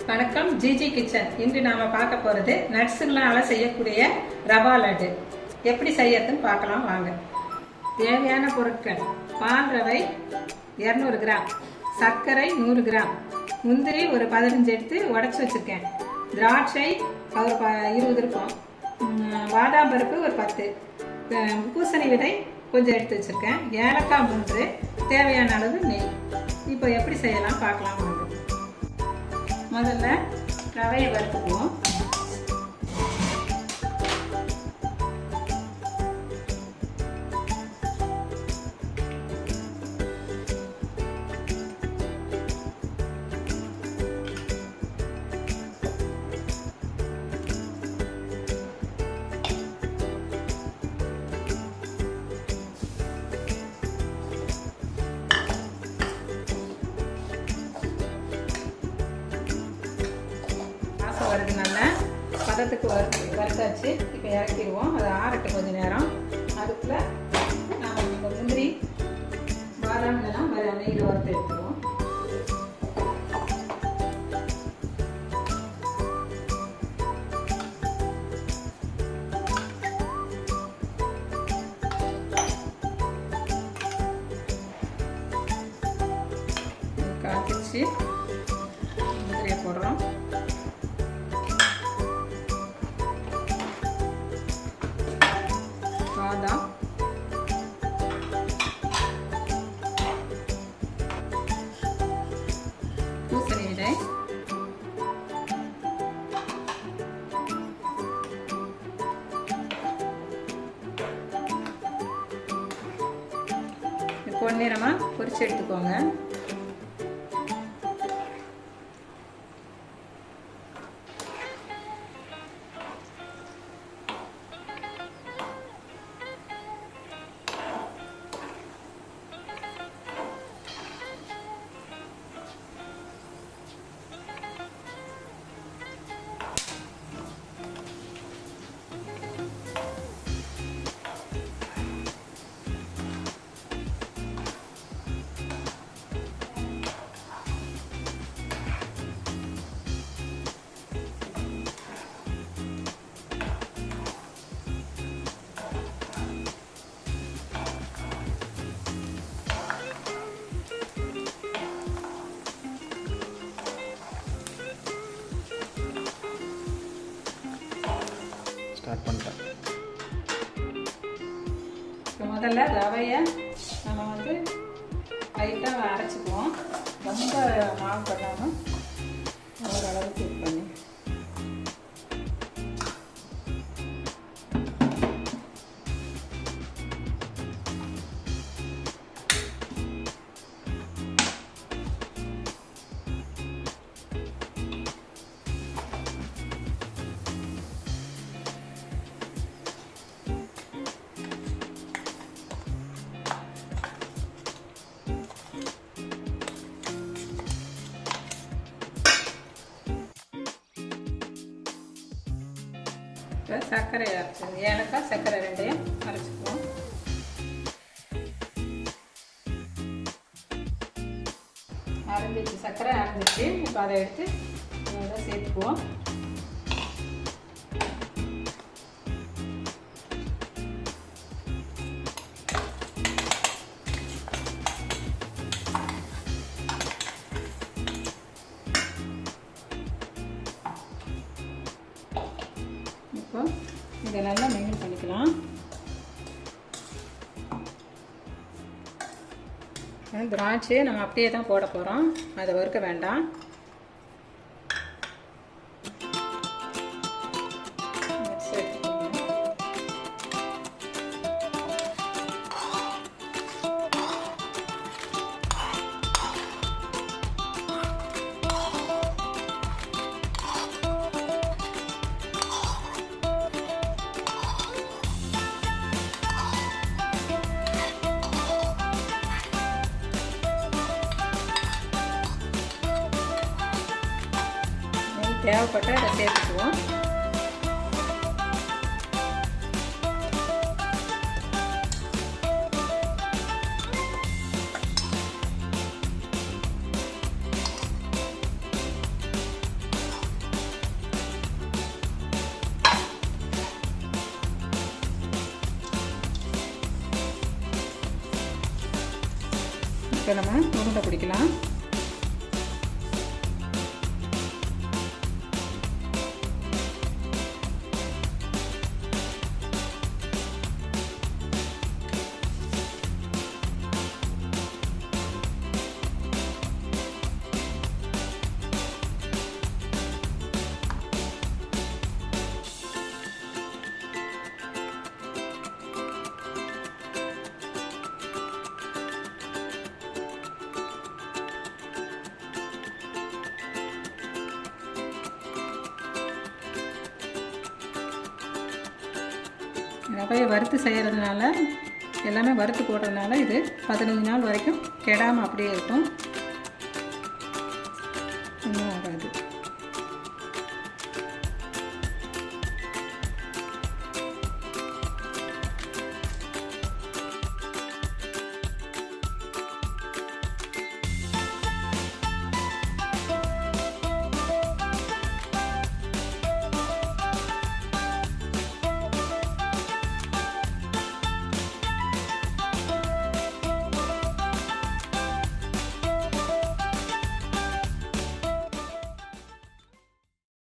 வணக்கம் GG kitchen. இன்று நாம பார்க்க போறது நட்ஸுங்களால செய்யக்கூடிய ரவா லட்டு எப்படி செய்யறதுன்னு பார்க்கலாம் வாங்க. தேவையான பொருட்கள்: பால் ரவை 200 கிராம், சர்க்கரை 100 கிராம், முந்திரி ஒரு 15 எடுத்து உடச்சி வச்சிருக்கேன், திராட்சை ஒரு 20 இருக்கும், பாதாம் பருப்பு ஒரு 10, பூசணி விதை கொஞ்சம் எடுத்து வச்சிருக்கேன், ஏலக்காய் 3, தேவையான அளவு நெய். இப்போ எப்படி செய்யலாம் பார்க்கலாம் வாங்க. முதல்ல ரவையை வறுத்துக்குவோம். வருது, நல்ல பதத்துக்கு வறுத்தாச்சு. இப்போ இறக்கிடுவோம். அதை ஆறட்டும் கொஞ்சம் நேரம். அதுக்குள்ள நாம் இந்த முந்திரி பாதாம் எல்லாம் நெய்யில் வறுத்து எடுத்துருவோம். காய்ச்சி முந்திரியை போடுறோம். பாதாம், பூசணி விதை, பொன்னிறமா பொரிச்சு எடுத்துக்கோங்க. முதல்ல ரவையை நம்ம லைட்டாக அரைச்சிக்குவோம். ரொம்ப மாவு பண்ணாமல் ஓரளவுக்கு இது பண்ணி சர்க்கரை அரைச்சது, ஏலக்காய் சர்க்கரை ரெண்டையும் அரைச்சிக்குவோம். அரைஞ்சிச்சு, சர்க்கரை அரைஞ்சிச்சு. இப்போ அதை எடுத்து இதோட சேர்த்துக்குவோம். இப்போ இதை நல்லா மிக்ஸ் பண்ணிக்கலாம். திராட்சையை நம்ம அப்படியே தான் போட போகிறோம், அதை வறுக்க வேண்டாம். தேவைப்பட்ட அதை சேர்த்துக்குவோம். இப்போ நம்ம உருண்டை பிடிக்கலாம். ரவையை வறுத்து செய்கிறதுனால, எல்லாமே வறுத்து போடுறதுனால இது 15 நாள் வரைக்கும் கெடாமல் அப்படியே இருக்கும்.